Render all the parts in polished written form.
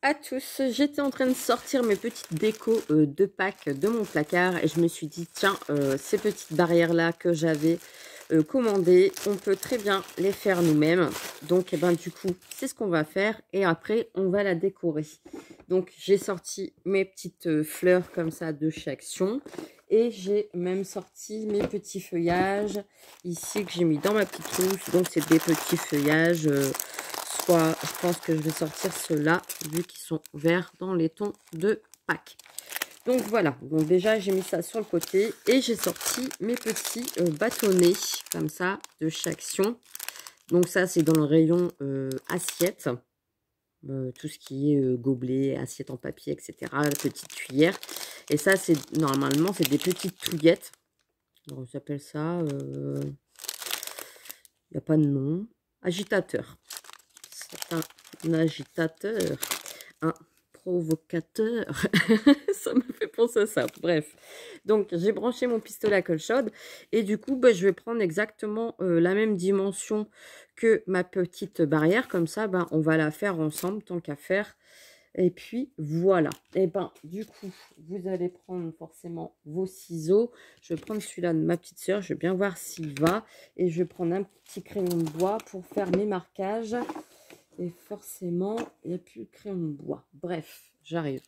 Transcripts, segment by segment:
à tous, j'étais en train de sortir mes petites décos de Pâques de mon placard et je me suis dit tiens, ces petites barrières là que j'avais commandées, on peut très bien les faire nous-mêmes. Donc du coup c'est ce qu'on va faire et après on va la décorer. Donc j'ai sorti mes petites fleurs comme ça de chez Action et j'ai même sorti mes petits feuillages ici que j'ai mis dans ma petite trousse. Donc c'est des petits feuillages je pense que je vais sortir ceux-là, vu qu'ils sont verts dans les tons de Pâques. Donc voilà, donc déjà j'ai mis ça sur le côté et j'ai sorti mes petits bâtonnets, comme ça, de chez Action. Donc ça c'est dans le rayon assiette, tout ce qui est gobelet, assiette en papier, etc. La petite cuillère. Et ça c'est, normalement, c'est des petites touillettes. Alors, on s'appelle ça, il n'y a pas de nom, agitateur. C'est un agitateur, un provocateur. Ça me fait penser à ça. Bref, donc j'ai branché mon pistolet à colle chaude et du coup je vais prendre exactement la même dimension que ma petite barrière. Comme ça on va la faire ensemble tant qu'à faire. Et puis voilà. Et du coup vous allez prendre forcément vos ciseaux. Je vais prendre celui-là de ma petite soeur, je vais bien voir s'il va, et je vais prendre un petit crayon de bois pour faire mes marquages. Et forcément, il n'y a plus de crayon de bois. Bref, j'arrive.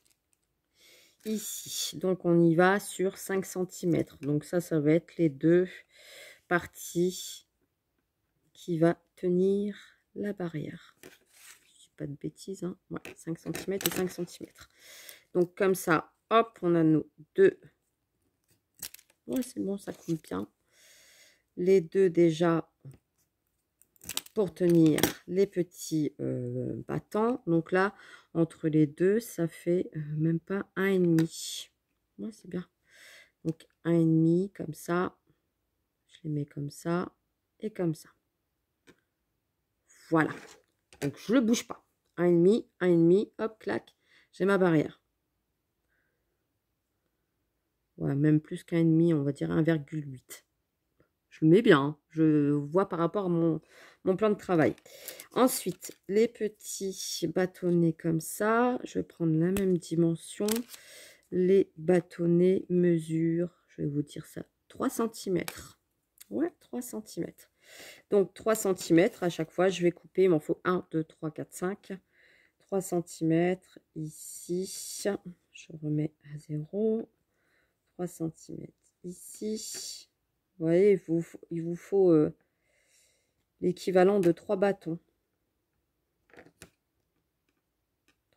Ici, donc on y va sur 5 cm. Donc ça va être les deux parties qui va tenir la barrière. Je ne dis pas de bêtises, hein. Ouais, 5 cm et 5 cm. Donc comme ça, hop, on a nos deux. Ouais, c'est bon, ça compte bien. Les deux déjà pour tenir les petits battants. Donc là, entre les deux, ça fait même pas 1,5. Ouais, c'est bien. Donc 1,5 comme ça. Je les mets comme ça et comme ça. Voilà. Donc je le bouge pas. 1,5, 1,5, hop, clac. J'ai ma barrière. Ouais, même plus qu'1,5, on va dire 1,8. Je le mets bien, hein. Je vois par rapport à mon plan de travail. Ensuite, les petits bâtonnets comme ça. Je vais prendre la même dimension. Les bâtonnets mesurent, je vais vous dire ça, 3 cm. Ouais, 3 cm. Donc 3 cm à chaque fois. Je vais couper, il m'en faut 1, 2, 3, 4, 5. 3 cm ici. Je remets à 0. 3 cm ici. Vous voyez, il vous faut l'équivalent de 3 bâtons.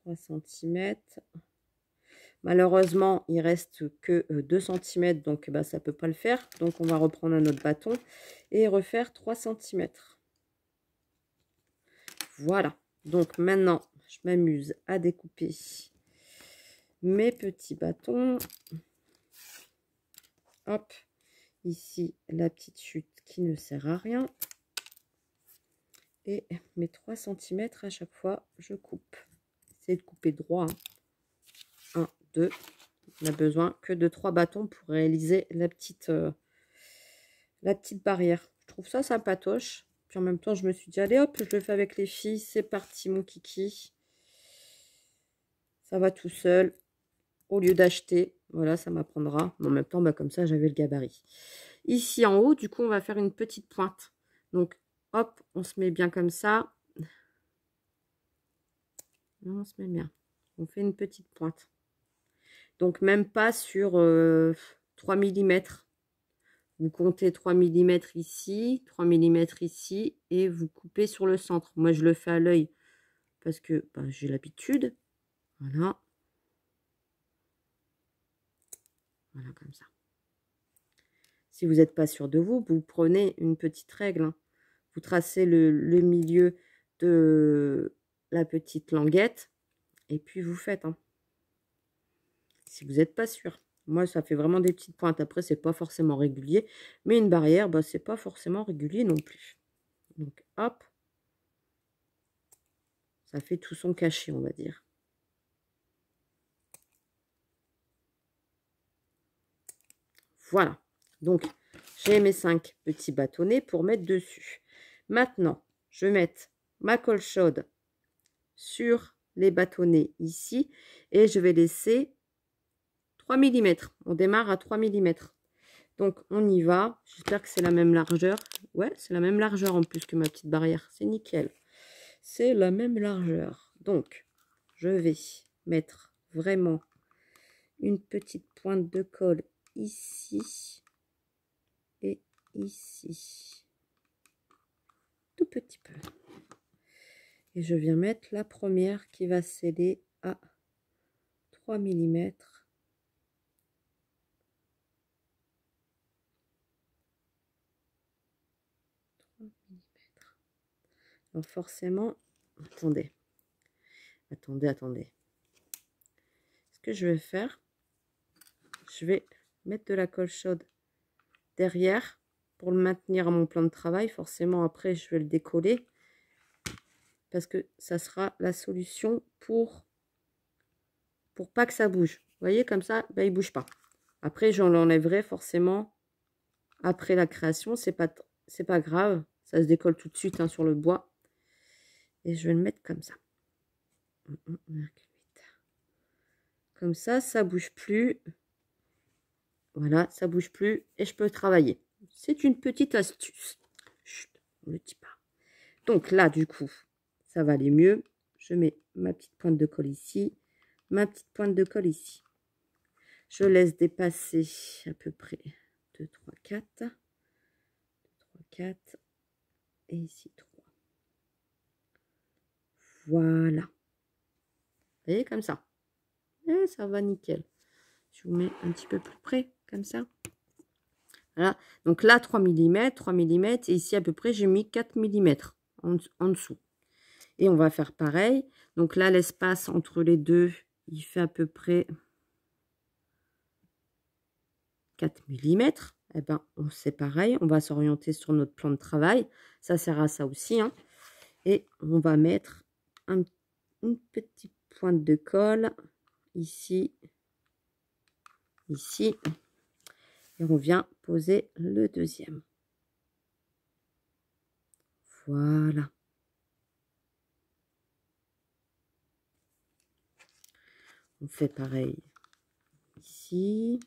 3 cm. Malheureusement, il reste que 2 cm, donc ça ne peut pas le faire. Donc, on va reprendre un autre bâton et refaire 3 cm. Voilà. Donc, maintenant, je m'amuse à découper mes petits bâtons. Hop. Ici, la petite chute qui ne sert à rien. Et mes 3 cm à chaque fois, je coupe. Essayez de couper droit. 1, 2. On n'a besoin que de 3 bâtons pour réaliser la petite barrière. Je trouve ça sympatoche. Puis en même temps, je me suis dit, allez hop, je le fais avec les filles. C'est parti, mon kiki. Ça va tout seul. Au lieu d'acheter, voilà, ça m'apprendra. Mais en même temps, comme ça, j'avais le gabarit. Ici, en haut, du coup, on va faire une petite pointe. Donc, hop, on se met bien comme ça. On se met bien. On fait une petite pointe. Donc, même pas sur 3 mm. Vous comptez 3 mm ici, 3 mm ici, et vous coupez sur le centre. Moi, je le fais à l'œil parce que j'ai l'habitude. Voilà. Voilà, comme ça. Si vous n'êtes pas sûr de vous, vous prenez une petite règle. Hein. Vous tracez le milieu de la petite languette, et puis vous faites. Hein. Si vous n'êtes pas sûr. Moi, ça fait vraiment des petites pointes. Après, c'est pas forcément régulier. Mais une barrière, c'est pas forcément régulier non plus. Donc, hop. Ça fait tout son cachet, on va dire. Voilà. Donc, j'ai mes 5 petits bâtonnets pour mettre dessus. Maintenant, je vais mettre ma colle chaude sur les bâtonnets ici. Et je vais laisser 3 mm. On démarre à 3 mm. Donc, on y va. J'espère que c'est la même largeur. Ouais, c'est la même largeur en plus que ma petite barrière. C'est nickel. C'est la même largeur. Donc, je vais mettre vraiment une petite pointe de colle ici et ici. Tout petit peu. Et je viens mettre la première qui va sceller à 3 mm. Donc forcément, attendez. Ce que je vais faire, je vais mettre de la colle chaude derrière pour le maintenir à mon plan de travail. Forcément, après, je vais le décoller parce que ça sera la solution pour pas que ça bouge. Vous voyez, comme ça, ben, il ne bouge pas. Après, j'en l'enlèverai forcément après la création. C'est pas grave. Ça se décolle tout de suite hein, sur le bois. Et je vais le mettre comme ça. Comme ça bouge plus. Voilà, ça bouge plus et je peux travailler. C'est une petite astuce. Chut, on ne le dit pas. Donc là, du coup, ça va aller mieux. Je mets ma petite pointe de colle ici, ma petite pointe de colle ici. Je laisse dépasser à peu près 2, 3, 4. 2, 3, 4. Et ici 3. Voilà. Vous voyez, comme ça. Et ça va nickel. Je vous mets un petit peu plus près, comme ça. Voilà. Donc là, 3 mm, 3 mm. Et ici, à peu près, j'ai mis 4 mm en dessous. Et on va faire pareil. Donc là, l'espace entre les deux, il fait à peu près 4 mm. Eh ben, c'est pareil. On va s'orienter sur notre plan de travail. Ça sert à ça aussi. Hein. Et on va mettre une petite pointe de colle ici. Ici. Et on vient poser le deuxième. Voilà. On fait pareil ici.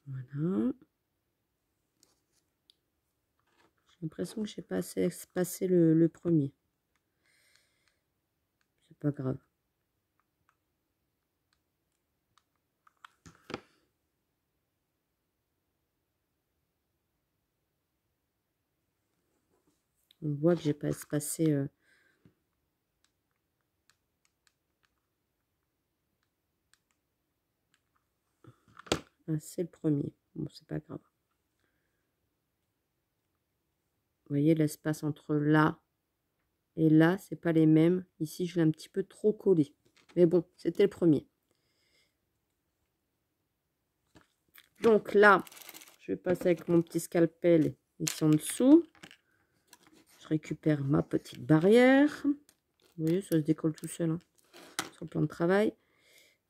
Voilà. J'ai l'impression que je n'ai pas assez espacé le premier. C'est pas grave. On voit que j'ai pas espacé. Ah, c'est le premier. Bon, c'est pas grave. Vous voyez, l'espace entre là et là, c'est pas les mêmes. Ici, je l'ai un petit peu trop collé. Mais bon, c'était le premier. Donc là, je vais passer avec mon petit scalpel ici en dessous. Je récupère ma petite barrière. Vous voyez, ça se décolle tout seul hein, sur le plan de travail.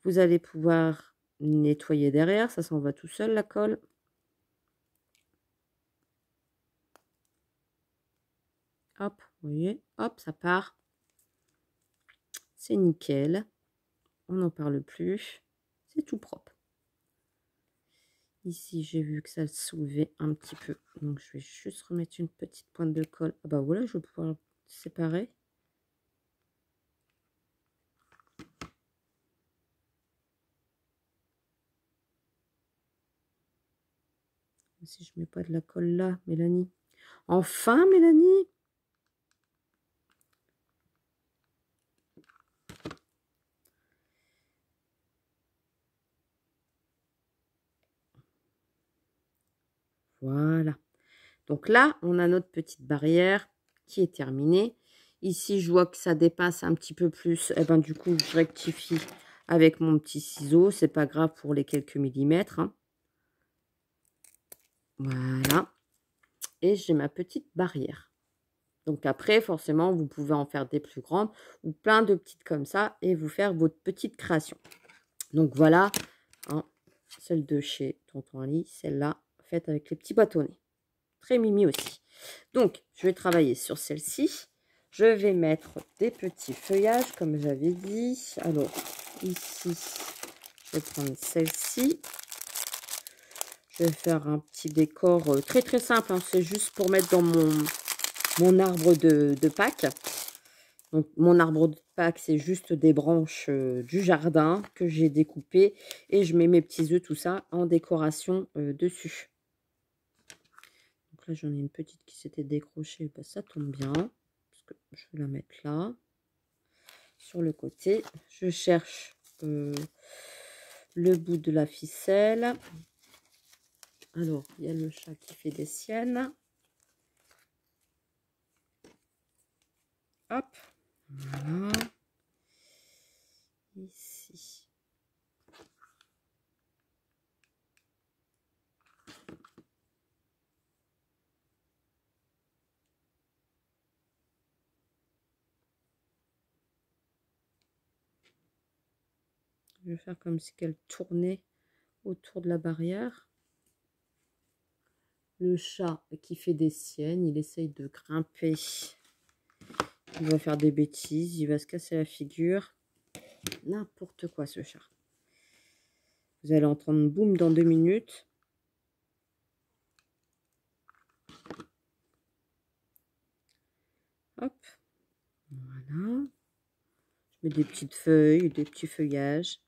Vous allez pouvoir nettoyer derrière. Ça s'en va tout seul, la colle. Hop, vous voyez, hop, ça part. C'est nickel. On n'en parle plus. C'est tout propre. Ici, j'ai vu que ça le soulevait un petit peu. Donc, je vais juste remettre une petite pointe de colle. Ah bah voilà, je vais pouvoir séparer. Si je mets pas de la colle là, Mélanie. Enfin, Mélanie! Voilà. Donc là, on a notre petite barrière qui est terminée. Ici, je vois que ça dépasse un petit peu plus. Et ben du coup, je rectifie avec mon petit ciseau. C'est pas grave pour les quelques millimètres. Hein. Voilà. Et j'ai ma petite barrière. Donc après, forcément, vous pouvez en faire des plus grandes ou plein de petites comme ça et vous faire votre petite création. Donc voilà, hein, celle de chez Tonton Ali, celle-là, faite avec les petits bâtonnets. Très mimi aussi. Donc, je vais travailler sur celle-ci. Je vais mettre des petits feuillages, comme j'avais dit. Alors, ici, je vais prendre celle-ci. Je vais faire un petit décor très très simple. Hein. C'est juste pour mettre dans mon arbre de Pâques. Donc, mon arbre de Pâques, c'est juste des branches du jardin que j'ai découpées. Et je mets mes petits œufs, tout ça, en décoration dessus. Donc là, j'en ai une petite qui s'était décrochée. Ben, ça tombe bien. Parce que je vais la mettre là. Sur le côté. Je cherche le bout de la ficelle. Alors, il y a le chat qui fait des siennes. Hop. Voilà. Ici. Je vais faire comme si elle tournait autour de la barrière. Le chat qui fait des siennes, il essaye de grimper. Il va faire des bêtises, il va se casser la figure. N'importe quoi ce chat. Vous allez entendre boum dans 2 minutes. Hop. Voilà. Je mets des petites feuilles, des petits feuillages.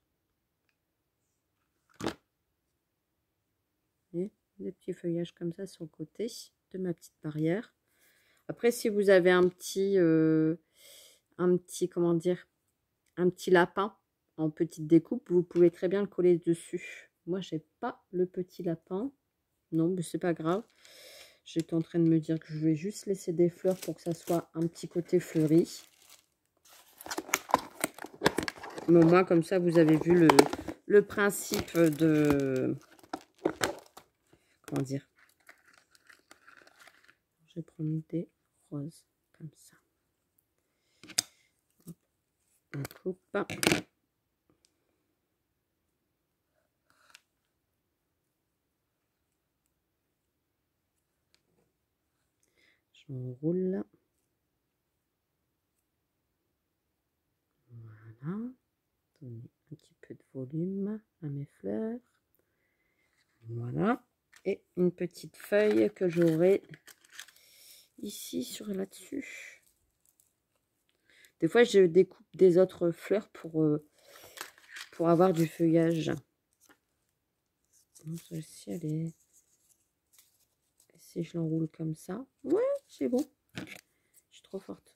Et des petits feuillages comme ça sur le côté de ma petite barrière. Après, si vous avez un petit comment dire, un petit lapin en petite découpe, vous pouvez très bien le coller dessus. Moi, j'ai pas le petit lapin. Non, mais c'est pas grave. J'étais en train de me dire que je vais juste laisser des fleurs pour que ça soit un petit côté fleuri. Mais au moins, comme ça, vous avez vu le principe de... Comment dire? Je vais prendre des roses comme ça. On coupe. J'enroule. Voilà. Donner un petit peu de volume à mes fleurs. Voilà. Et une petite feuille que j'aurai ici sur là-dessus. Des fois, je découpe des autres fleurs pour avoir du feuillage. Celle-ci, elle est... Si je l'enroule comme ça. Ouais, c'est bon. Je suis trop forte.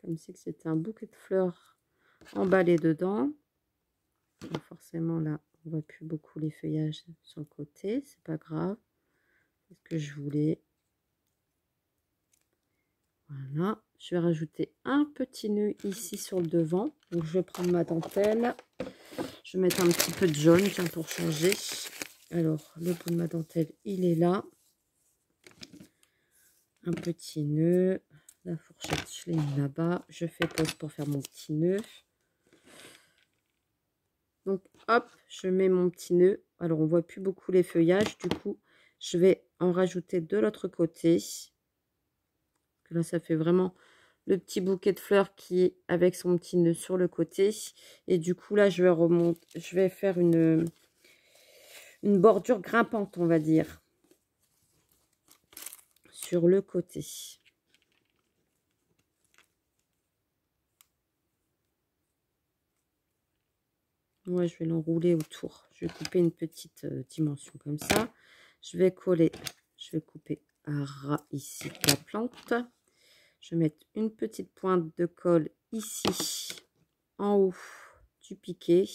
Comme si c'était un bouquet de fleurs emballé dedans. Donc forcément, là, on voit plus beaucoup les feuillages sur le côté. C'est pas grave. C'est ce que je voulais. Voilà. Je vais rajouter un petit nœud ici sur le devant. Donc, je vais prendre ma dentelle. Je vais mettre un petit peu de jaune, tiens, pour changer. Alors, le bout de ma dentelle, il est là. Un petit nœud. La fourchette, je l'ai mis là-bas. Je fais pause pour faire mon petit nœud. Donc, hop, je mets mon petit nœud. Alors, on voit plus beaucoup les feuillages. Du coup, je vais en rajouter de l'autre côté. Là, ça fait vraiment le petit bouquet de fleurs qui est avec son petit nœud sur le côté. Et du coup, là, je vais faire une bordure grimpante, on va dire, sur le côté. Moi, je vais l'enrouler autour. Je vais couper une petite dimension comme ça. Je vais coller, je vais couper à ras ici la plante. Je vais mettre une petite pointe de colle ici, en haut du piquet.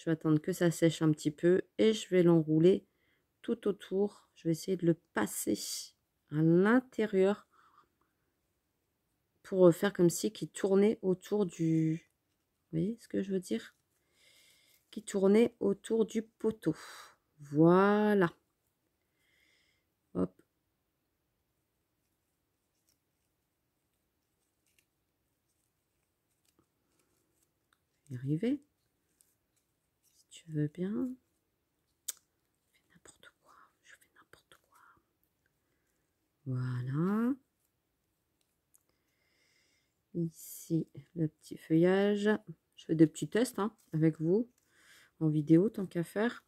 Je vais attendre que ça sèche un petit peu et je vais l'enrouler tout autour. Je vais essayer de le passer à l'intérieur pour faire comme si qui tournait autour du... Vous voyez ce que je veux dire? Qui tournait autour du poteau. Voilà. Hop. Y arriver. Si tu veux bien. Je fais n'importe quoi. Je fais n'importe quoi. Voilà. Ici, le petit feuillage. Je fais des petits tests hein, avec vous en vidéo, tant qu'à faire.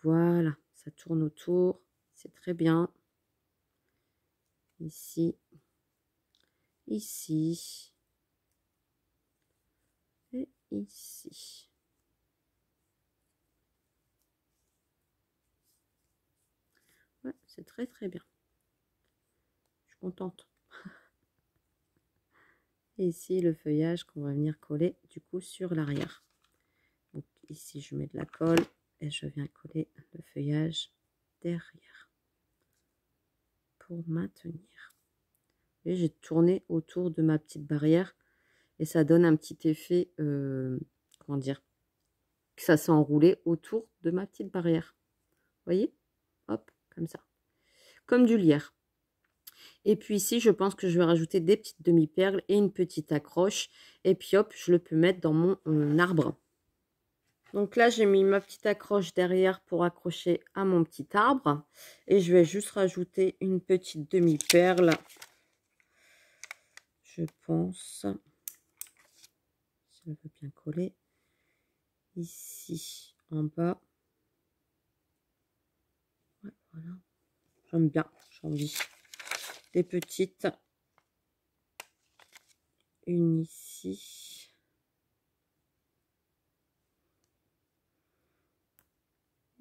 Voilà, ça tourne autour. C'est très bien. Ici. Ici. Et ici. Ouais, c'est très très bien. Je suis contente. Et ici, le feuillage qu'on va venir coller du coup sur l'arrière. Donc ici, je mets de la colle et je viens coller le feuillage derrière pour maintenir. Et j'ai tourné autour de ma petite barrière et ça donne un petit effet, comment dire, que ça s'est enroulé autour de ma petite barrière. Vous voyez? Hop, comme ça. Comme du lierre. Et puis ici, je pense que je vais rajouter des petites demi-perles et une petite accroche. Et puis hop, je le peux mettre dans mon arbre. Donc là, j'ai mis ma petite accroche derrière pour accrocher à mon petit arbre. Et je vais juste rajouter une petite demi-perle. Je pense. Si elle veut bien coller. Ici, en bas. Ouais, voilà. J'aime bien, j'ai envie. Des petites. Une ici.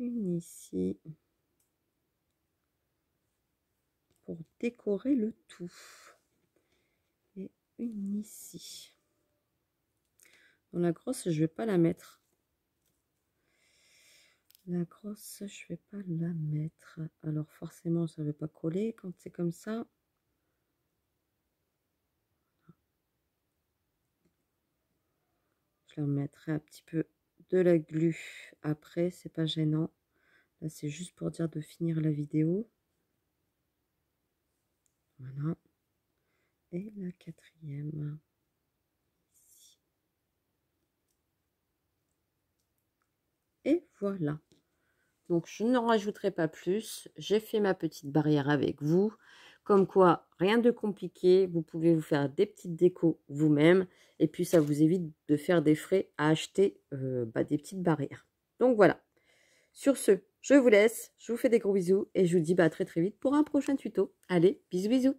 Une ici. Pour décorer le tout. Et une ici. Dans la grosse, je vais pas la mettre. La grosse, je vais pas la mettre. Alors forcément, ça ne veut pas coller quand c'est comme ça. Je leur mettrai un petit peu de la glu après, c'est pas gênant. Là, c'est juste pour dire de finir la vidéo. Voilà. Et la quatrième. Ici. Et voilà. Donc, je ne rajouterai pas plus. J'ai fait ma petite barrière avec vous. Comme quoi, rien de compliqué. Vous pouvez vous faire des petites décos vous-même. Et puis, ça vous évite de faire des frais à acheter des petites barrières. Donc, voilà. Sur ce, je vous laisse. Je vous fais des gros bisous. Et je vous dis à très très vite pour un prochain tuto. Allez, bisous bisous.